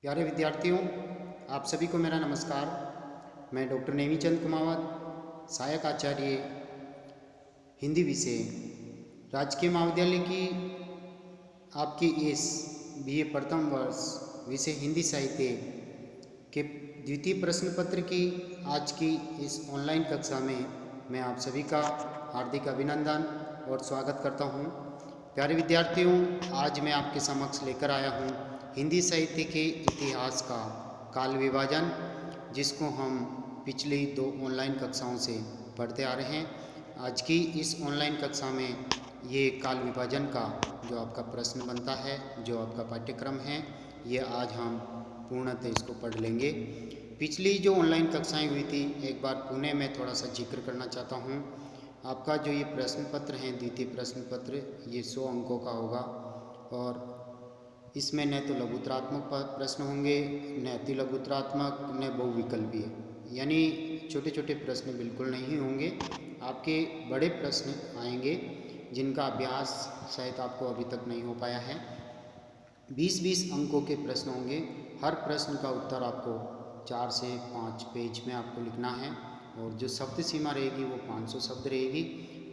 प्यारे विद्यार्थियों, आप सभी को मेरा नमस्कार। मैं डॉक्टर नेमीचंद कुमावत, सहायक आचार्य हिंदी विषय, राजकीय महाविद्यालय की आपके इस बीए प्रथम वर्ष विषय हिंदी साहित्य के द्वितीय प्रश्न पत्र की आज की इस ऑनलाइन कक्षा में मैं आप सभी का हार्दिक अभिनंदन और स्वागत करता हूं। प्यारे विद्यार्थियों, आज मैं आपके समक्ष लेकर आया हूं हिंदी साहित्य के इतिहास का काल विभाजन, जिसको हम पिछली 2 ऑनलाइन कक्षाओं से पढ़ते आ रहे हैं। आज की इस ऑनलाइन कक्षा में ये काल विभाजन का जो आपका प्रश्न बनता है, जो आपका पाठ्यक्रम है, ये आज हम पूर्णतः इसको पढ़ लेंगे। पिछली जो ऑनलाइन कक्षाएं हुई थी, एक बार पुणे में थोड़ा सा जिक्र करना चाहता हूँ। आपका जो ये प्रश्न पत्र है, द्वितीय प्रश्न पत्र, ये 100 अंकों का होगा और इसमें न तो लघुत्तरात्मक प्रश्न होंगे, न अति लघुत्तरात्मक, न बहुविकल्पीय, यानी छोटे छोटे प्रश्न बिल्कुल नहीं होंगे। आपके बड़े प्रश्न आएंगे जिनका अभ्यास शायद आपको अभी तक नहीं हो पाया है। 20-20 अंकों के प्रश्न होंगे। हर प्रश्न का उत्तर आपको 4 से 5 पेज में आपको लिखना है और जो शब्द सीमा रहेगी वो 500 शब्द रहेगी।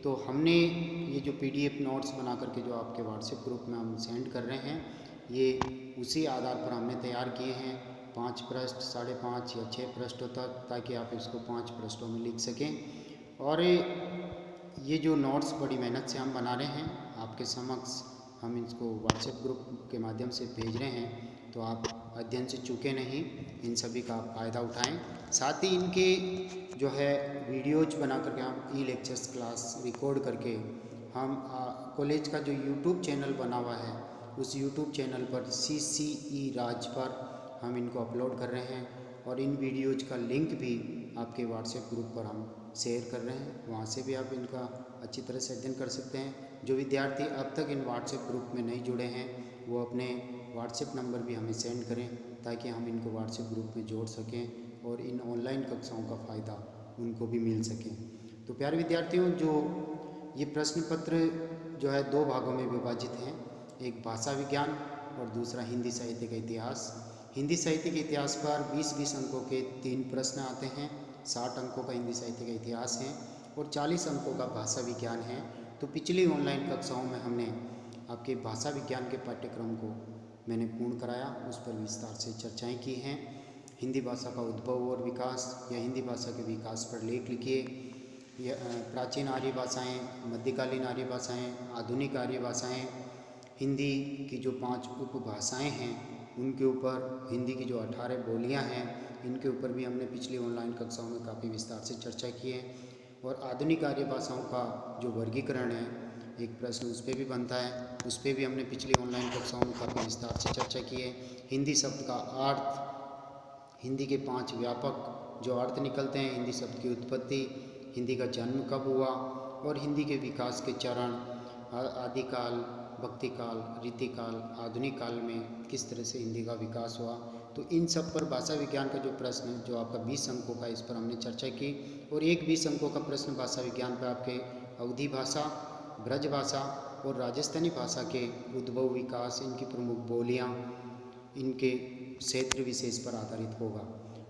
तो हमने ये जो PDF नोट्स बना करके जो आपके व्हाट्सएप ग्रुप में हम सेंड कर रहे हैं, ये उसी आधार पर हमने तैयार किए हैं। 5 पृष्ठ, 5.5 या 6 पृष्ठों तक, ताकि आप इसको 5 पृष्ठों में लिख सकें। और ये जो नोट्स बड़ी मेहनत से हम बना रहे हैं, आपके समक्ष हम इसको व्हाट्सएप ग्रुप के माध्यम से भेज रहे हैं, तो आप अध्ययन से चूके नहीं, इन सभी का फ़ायदा उठाएं। साथ ही इनके जो है वीडियोज बना करके हम ई-लेक्चर्स क्लास रिकॉर्ड करके हम कॉलेज का जो यूट्यूब चैनल बना हुआ है, उस यूट्यूब चैनल पर CCE राज पर हम इनको अपलोड कर रहे हैं और इन वीडियोज का लिंक भी आपके व्हाट्सएप ग्रुप पर हम शेयर कर रहे हैं। वहाँ से भी आप इनका अच्छी तरह से अध्ययन कर सकते हैं। जो विद्यार्थी अब तक इन व्हाट्सएप ग्रुप में नहीं जुड़े हैं, वो अपने व्हाट्सएप नंबर भी हमें सेंड करें, ताकि हम इनको व्हाट्सएप ग्रुप में जोड़ सकें और इन ऑनलाइन कक्षाओं का फ़ायदा उनको भी मिल सके। तो प्यारे विद्यार्थियों, जो ये प्रश्न पत्र जो है 2 भागों में विभाजित हैं, एक भाषा विज्ञान और दूसरा हिंदी साहित्य का इतिहास। हिंदी साहित्य के इतिहास पर 20-20 अंकों के 3 प्रश्न आते हैं, 60 अंकों का हिंदी साहित्य का इतिहास है और 40 अंकों का भाषा विज्ञान है। तो पिछली ऑनलाइन कक्षाओं में हमने आपके भाषा विज्ञान के पाठ्यक्रम को मैंने पूर्ण कराया, उस पर विस्तार से चर्चाएं की हैं। हिंदी भाषा का उद्भव और विकास या हिंदी भाषा के विकास पर लेख लिखिए। प्राचीन आर्य भाषाएँ, मध्यकालीन आर्य भाषाएँ, आधुनिक आर्य भाषाएँ, हिंदी की जो 5 उपभाषाएँ हैं उनके ऊपर, हिंदी की जो 18 बोलियाँ हैं, इनके ऊपर भी हमने पिछली ऑनलाइन कक्षाओं में काफ़ी विस्तार से चर्चा की है। और आधुनिक आर्य भाषाओं का जो वर्गीकरण है, एक प्रश्न उस पर भी बनता है, उस पर भी हमने पिछली ऑनलाइन कक्षाओं में काफ़ी विस्तार से चर्चा की है। हिंदी शब्द का अर्थ, हिंदी के 5 व्यापक जो अर्थ निकलते हैं, हिंदी शब्द की उत्पत्ति, हिंदी का जन्म कब हुआ और हिंदी के विकास के चरण, आदिकाल, भक्तिकाल, रीतिकाल, आधुनिक काल में किस तरह से हिंदी का विकास हुआ। तो इन सब पर भाषा विज्ञान का जो प्रश्न जो आपका 20 अंकों का, इस पर हमने चर्चा की। और एक 20 अंकों का प्रश्न भाषा विज्ञान पर आपके अवधी भाषा, ब्रज भाषा और राजस्थानी भाषा के उद्भव, विकास, इनकी प्रमुख बोलियाँ, इनके क्षेत्र विशेष पर आधारित होगा।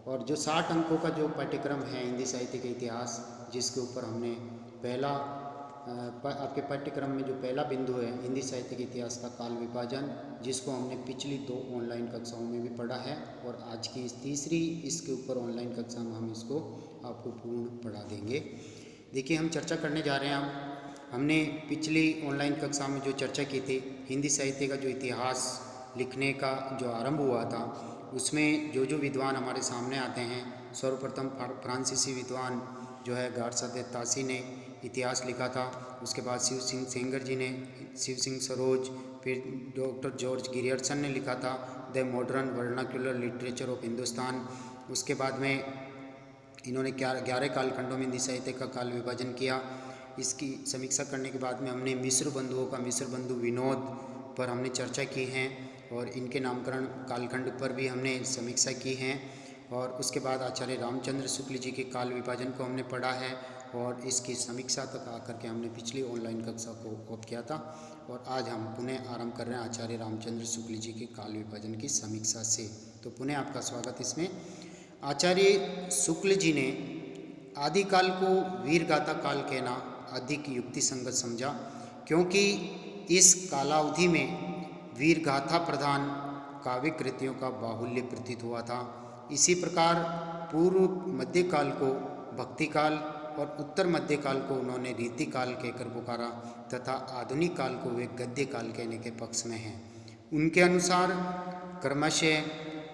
और जो 60 अंकों का जो पाठ्यक्रम है हिंदी साहित्य के इतिहास, जिसके ऊपर हमने पहला आपके पाठ्यक्रम में जो पहला बिंदु है हिंदी साहित्य के इतिहास का काल विभाजन, जिसको हमने पिछली 2 ऑनलाइन कक्षाओं में भी पढ़ा है और आज की इस तीसरी इसके ऊपर ऑनलाइन कक्षा में हम इसको आपको पूर्ण पढ़ा देंगे। देखिए, हम चर्चा करने जा रहे हैं। अब हमने पिछली ऑनलाइन कक्षा में जो चर्चा की थी, हिंदी साहित्य का जो इतिहास लिखने का जो आरंभ हुआ था, उसमें जो जो विद्वान हमारे सामने आते हैं, सर्वप्रथम फ्रांसीसी विद्वान जो है गाडसादे तासी ने इतिहास लिखा था। उसके बाद शिव सिंह सेंगर जी ने, शिव सिंह सरोज, फिर डॉक्टर जॉर्ज गिरियर्सन ने लिखा था the modern vernacular literature of Hindustan. उसके बाद में इन्होंने 11 कालखंडों में हिंदी साहित्य का काल विभाजन किया। इसकी समीक्षा करने के बाद में हमने मिश्र बंधुओं का, मिश्र बंधु विनोद पर हमने चर्चा की है और इनके नामकरण कालखंड पर भी हमने समीक्षा की है। और उसके बाद आचार्य रामचंद्र शुक्ल जी के काल विभाजन को हमने पढ़ा है और इसकी समीक्षा तक आकर के हमने पिछली ऑनलाइन कक्षा को ऑफ किया था और आज हम पुनः आरंभ कर रहे हैं आचार्य रामचंद्र शुक्ल जी के काल विभाजन की समीक्षा से। तो पुनः आपका स्वागत। इसमें आचार्य शुक्ल जी ने आदिकाल को वीरगाथा काल कहना अधिक युक्ति संगत समझा, क्योंकि इस कालावधि में वीरगाथा प्रधान काव्य कृतियों का बाहुल्य प्रतीत हुआ था। इसी प्रकार पूर्व मध्यकाल को भक्ति काल और उत्तर मध्यकाल को उन्होंने रीति काल कहकर पुकारा तथा आधुनिक काल को वे गद्य काल कहने के पक्ष में हैं। उनके अनुसार क्रमशः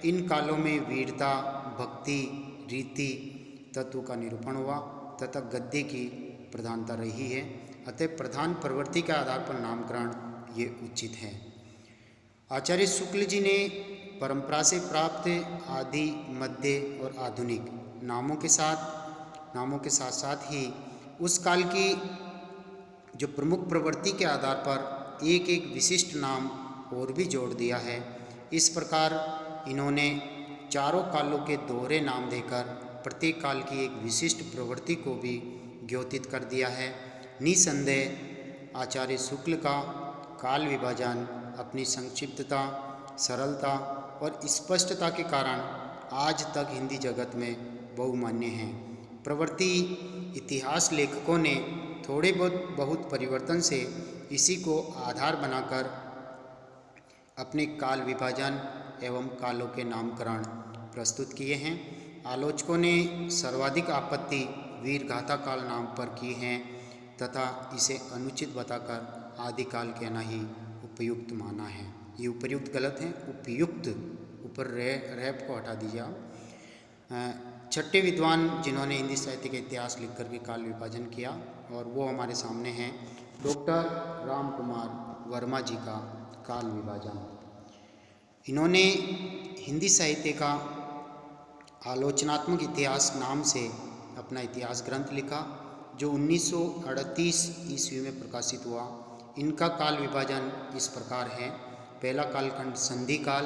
इन कालों में वीरता, भक्ति, रीति तत्व का निरूपण हुआ तथा गद्य की प्रधानता रही है। अतः प्रधान प्रवृत्ति के आधार पर नामकरण ये उचित है। आचार्य शुक्ल जी ने परंपरा से प्राप्त आदि, मध्य और आधुनिक नामों के साथ साथ ही उस काल की जो प्रमुख प्रवृत्ति के आधार पर एक एक विशिष्ट नाम और भी जोड़ दिया है। इस प्रकार इन्होंने चारों कालों के दोहरे नाम देकर प्रत्येक काल की एक विशिष्ट प्रवृत्ति को भी द्योतित कर दिया है। निसंदेह आचार्य शुक्ल का काल विभाजन अपनी संक्षिप्तता, सरलता और स्पष्टता के कारण आज तक हिंदी जगत में बहुमान्य है। प्रवृत्ति इतिहास लेखकों ने थोड़े बहुत परिवर्तन से इसी को आधार बनाकर अपने काल विभाजन एवं कालों के नामकरण प्रस्तुत किए हैं। आलोचकों ने सर्वाधिक आपत्ति वीरगाथा काल नाम पर की है तथा इसे अनुचित बताकर आदिकाल कहना ही उपयुक्त माना है। ये उपयुक्त गलत है, उपयुक्त ऊपर रैप को हटा दीजिए आप। छठे विद्वान जिन्होंने हिंदी साहित्य का इतिहास लिख कर के काल विभाजन किया और वो हमारे सामने हैं डॉक्टर राम कुमार वर्मा जी का काल विभाजन। इन्होंने हिंदी साहित्य का आलोचनात्मक इतिहास नाम से अपना इतिहास ग्रंथ लिखा जो 1938 ईस्वी में प्रकाशित हुआ। इनका काल विभाजन इस प्रकार है। पहला कालखंड संधि काल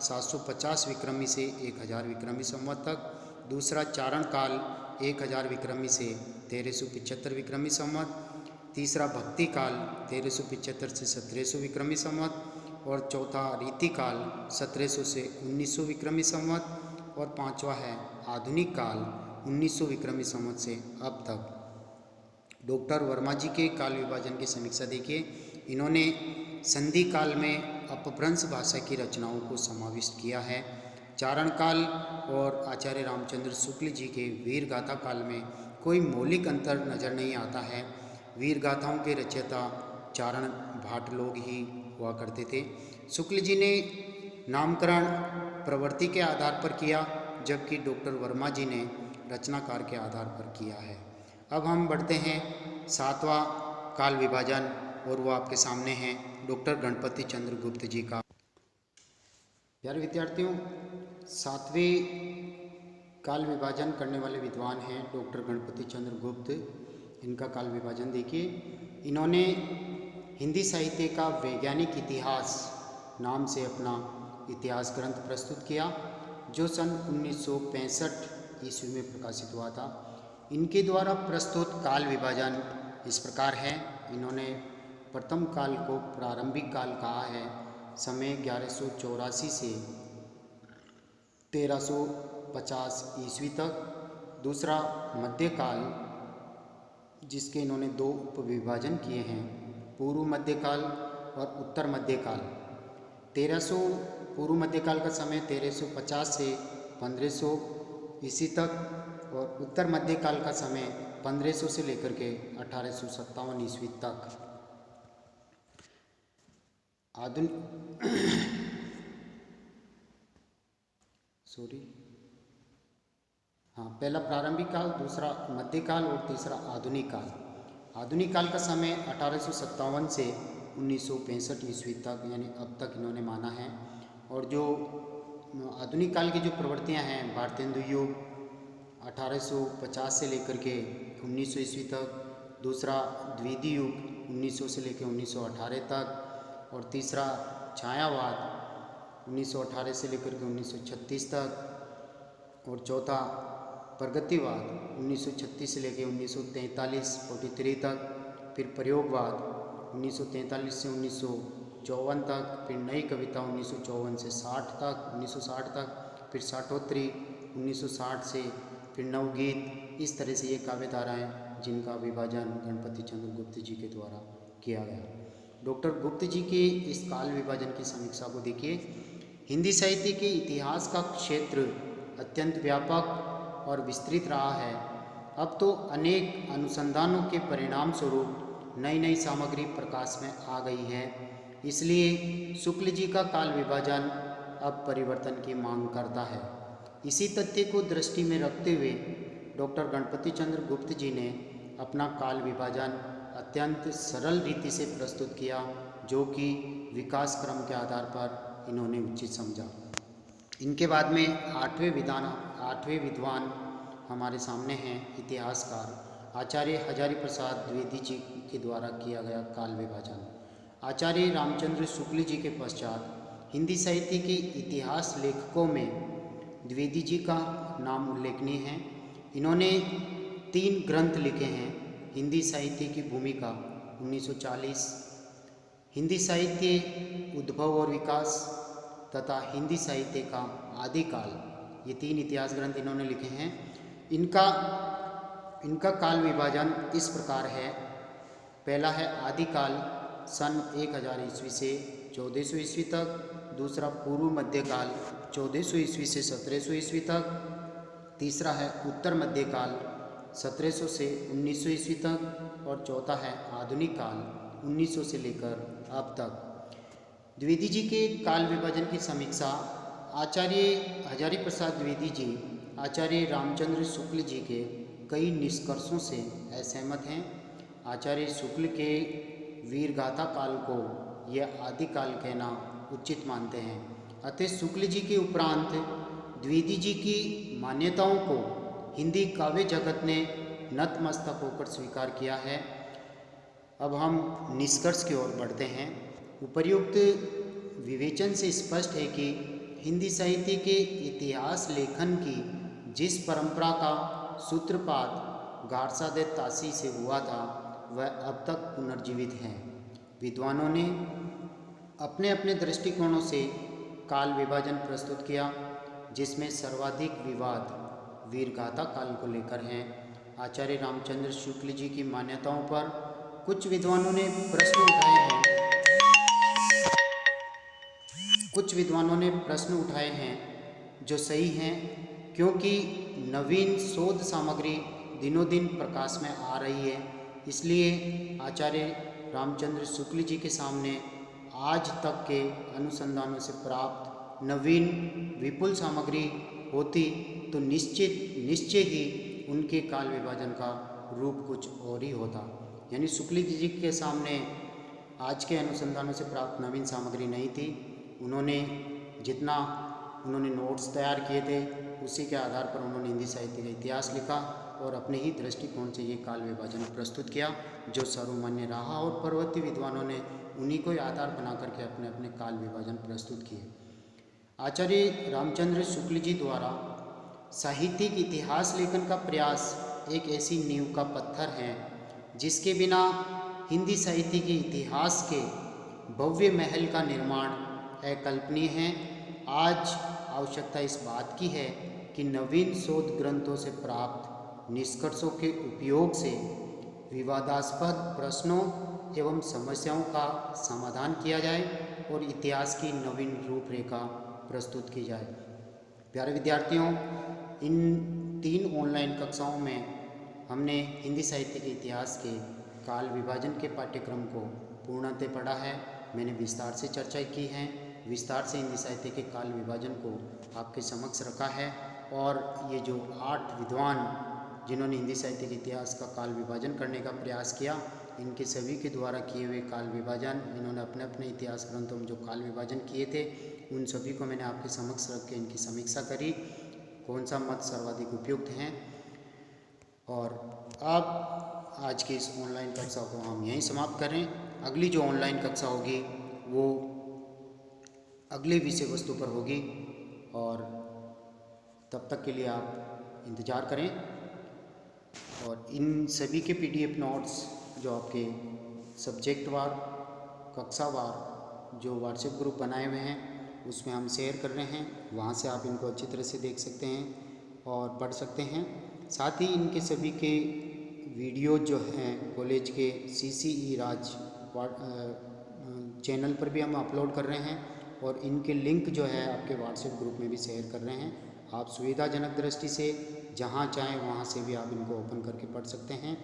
750 विक्रमी से 1000 विक्रमी संवत तक। दूसरा चारण काल 1000 विक्रमी से 1375 विक्रमी संवत। तीसरा भक्ति काल 1375 से 1700 विक्रमी संवत और चौथा रीति काल 1700 से 1900 विक्रमी संवत और पांचवा है आधुनिक काल 1900 विक्रमी संवत से अब तक। डॉक्टर वर्मा जी के काल विभाजन की समीक्षा देखिए। इन्होंने संधि काल में अपभ्रंश भाषा की रचनाओं को समाविष्ट किया है। चारण काल और आचार्य रामचंद्र शुक्ल जी के वीरगाथा काल में कोई मौलिक अंतर नजर नहीं आता है। वीरगाथाओं के रचयिता चारण भाट लोग ही हुआ करते थे। शुक्ल जी ने नामकरण प्रवृत्ति के आधार पर किया, जबकि डॉक्टर वर्मा जी ने रचनाकार के आधार पर किया है। अब हम बढ़ते हैं सातवां काल विभाजन और वो आपके सामने हैं डॉक्टर गणपति चंद्र गुप्त जी का। प्यारे विद्यार्थियों, सातवें काल विभाजन करने वाले विद्वान हैं डॉक्टर गणपति चंद्र गुप्त। इनका काल विभाजन देखिए। इन्होंने हिंदी साहित्य का वैज्ञानिक इतिहास नाम से अपना इतिहास ग्रंथ प्रस्तुत किया जो सन 1965 ईस्वी में प्रकाशित हुआ था। इनके द्वारा प्रस्तुत काल विभाजन इस प्रकार है। इन्होंने प्रथम काल को प्रारंभिक काल कहा है, समय 1184 से 1350 ईस्वी तक। दूसरा मध्यकाल, जिसके इन्होंने दो उपविभाजन किए हैं, पूर्व मध्यकाल और उत्तर मध्यकाल। 1300 पूर्व मध्यकाल का समय 1350 से 1500 ईस्वी तक और उत्तर मध्यकाल का समय 1500 से लेकर के 1857 ईस्वी तक। पहला प्रारंभिक काल, दूसरा मध्यकाल और तीसरा आधुनिक काल। आधुनिक काल का समय 1857 से 1965 ईस्वी तक, यानी अब तक इन्होंने माना है। और जो आधुनिक काल की जो प्रवृत्तियां हैं, भारतेंदु युग 1850 से लेकर के 1900 ईस्वी तक, दूसरा द्वितीय युग 1900 से लेकर 1918 तक और तीसरा छायावाद 1918 से लेकर के 1936 तक और चौथा प्रगतिवाद 1936 से लेकर 1943 43 तक, फिर प्रयोगवाद 1943 से 1954 तक, फिर नई कविता 1954 से 60 तक 1960 तक, फिर साठोत्तरी 1960 से, फिर नवगीत। इस तरह से ये काव्य धाराएँ जिनका विभाजन गणपति चंद्र गुप्त जी के द्वारा किया गया। डॉक्टर गुप्त जी के इस काल विभाजन की समीक्षा को देखिए। हिंदी साहित्य के इतिहास का क्षेत्र अत्यंत व्यापक और विस्तृत रहा है। अब तो अनेक अनुसंधानों के परिणाम स्वरूप नई नई सामग्री प्रकाश में आ गई है, इसलिए शुक्ल जी का काल विभाजन अब परिवर्तन की मांग करता है। इसी तथ्य को दृष्टि में रखते हुए डॉक्टर गणपति चंद्र गुप्त जी ने अपना काल विभाजन अत्यंत सरल रीति से प्रस्तुत किया, जो कि विकास क्रम के आधार पर इन्होंने उचित समझा। इनके बाद में आठवें विद्वान हमारे सामने हैं इतिहासकार आचार्य हजारी प्रसाद द्विवेदी जी के द्वारा किया गया काल विभाजन। आचार्य रामचंद्र शुक्ल जी के पश्चात हिंदी साहित्य के इतिहास लेखकों में द्विवेदी जी का नाम उल्लेखनीय है। इन्होंने 3 ग्रंथ लिखे हैं। हिंदी साहित्य की भूमिका 1940, हिंदी साहित्य उद्भव और विकास तथा हिंदी साहित्य का आदिकाल, ये 3 इतिहास ग्रंथ इन्होंने लिखे हैं। इनका काल विभाजन इस प्रकार है। पहला है आदिकाल सन 1000 ईस्वी से 1400 ईस्वी तक, दूसरा पूर्व मध्यकाल 1400 ईस्वी से 1700 ईस्वी तक, तीसरा है उत्तर मध्यकाल 1700 से 1900 ईस्वी तक, और चौथा है आधुनिक काल 1900 से लेकर अब तक। द्विवेदी जी के काल विभाजन की समीक्षा आचार्य हजारी प्रसाद द्विवेदी जी आचार्य रामचंद्र शुक्ल जी के कई निष्कर्षों से असहमत हैं। आचार्य शुक्ल के वीरगाथा काल को यह आदिकाल कहना उचित मानते हैं। अतः शुक्ल जी के उपरांत द्विवेदी जी की मान्यताओं को हिंदी काव्य जगत ने नतमस्तक होकर स्वीकार किया है। अब हम निष्कर्ष की ओर बढ़ते हैं। उपर्युक्त विवेचन से स्पष्ट है कि हिंदी साहित्य के इतिहास लेखन की जिस परंपरा का सूत्रपात गारसादे तासी से हुआ था, वह अब तक पुनर्जीवित है। विद्वानों ने अपने अपने दृष्टिकोणों से काल विभाजन प्रस्तुत किया, जिसमें सर्वाधिक विवाद वीरगाथा काल को लेकर है। आचार्य रामचंद्र शुक्ल जी की मान्यताओं पर कुछ विद्वानों ने प्रश्न उठाए हैं जो सही हैं, क्योंकि नवीन शोध सामग्री दिनों दिन प्रकाश में आ रही है। इसलिए आचार्य रामचंद्र शुक्ल जी के सामने आज तक के अनुसंधानों से प्राप्त नवीन विपुल सामग्री होती तो निश्चय ही उनके काल विभाजन का रूप कुछ और ही होता। यानी शुक्ल जी के सामने आज के अनुसंधानों से प्राप्त नवीन सामग्री नहीं थी। उन्होंने नोट्स तैयार किए थे, उसी के आधार पर उन्होंने हिंदी साहित्य का इतिहास लिखा और अपने ही दृष्टिकोण से ये काल विभाजन प्रस्तुत किया, जो सर्वमान्य रहा, और पूर्ववर्ती विद्वानों ने उन्हीं को आधार बना करके अपने अपने काल विभाजन प्रस्तुत किए। आचार्य रामचंद्र शुक्ल जी द्वारा साहित्यिक इतिहास लेखन का प्रयास एक ऐसी नींव का पत्थर है जिसके बिना हिंदी साहित्य के इतिहास के भव्य महल का निर्माण अकल्पनीय है। आज आवश्यकता इस बात की है कि नवीन शोध ग्रंथों से प्राप्त निष्कर्षों के उपयोग से विवादास्पद प्रश्नों एवं समस्याओं का समाधान किया जाए और इतिहास की नवीन रूपरेखा प्रस्तुत की जाए। प्यारे विद्यार्थियों, इन 3 ऑनलाइन कक्षाओं में हमने हिंदी साहित्य के इतिहास के काल विभाजन के पाठ्यक्रम को पूर्णतः पढ़ा है। मैंने विस्तार से चर्चा की है, विस्तार से हिंदी साहित्य के काल विभाजन को आपके समक्ष रखा है, और ये जो 8 विद्वान जिन्होंने हिंदी साहित्य के इतिहास का काल विभाजन करने का प्रयास किया, इनके सभी के द्वारा किए हुए काल विभाजन, इन्होंने अपने अपने इतिहास ग्रंथों में जो काल विभाजन किए थे, उन सभी को मैंने आपके समक्ष रख के इनकी समीक्षा करी, कौन सा मत सर्वाधिक उपयुक्त हैं। और अब आज की इस ऑनलाइन कक्षा को हम यहीं समाप्त करें। अगली जो ऑनलाइन कक्षा होगी वो अगले विषय वस्तु पर होगी, और तब तक के लिए आप इंतज़ार करें। और इन सभी के PDF नोट्स जो आपके सब्जेक्ट वार, कक्षावार जो व्हाट्सएप ग्रुप बनाए हुए हैं उसमें हम शेयर कर रहे हैं, वहाँ से आप इनको अच्छी तरह से देख सकते हैं और पढ़ सकते हैं। साथ ही इनके सभी के वीडियो जो हैं कॉलेज के CCE राज चैनल पर भी हम अपलोड कर रहे हैं और इनके लिंक जो है आपके व्हाट्सएप ग्रुप में भी शेयर कर रहे हैं। आप सुविधाजनक दृष्टि से जहाँ चाहें वहाँ से भी आप इनको ओपन करके पढ़ सकते हैं।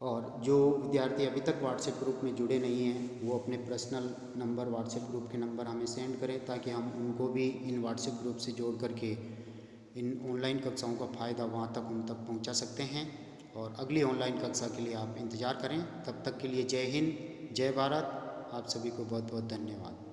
और जो विद्यार्थी अभी तक व्हाट्सएप ग्रुप में जुड़े नहीं हैं वो अपने पर्सनल नंबर, व्हाट्सएप ग्रुप के नंबर हमें सेंड करें ताकि हम उनको भी इन व्हाट्सएप ग्रुप से जोड़ करके इन ऑनलाइन कक्षाओं का फ़ायदा वहाँ तक उन तक पहुँचा सकते हैं। और अगली ऑनलाइन कक्षा के लिए आप इंतज़ार करें। तब तक के लिए जय हिंद, जय भारत। आप सभी को बहुत बहुत धन्यवाद।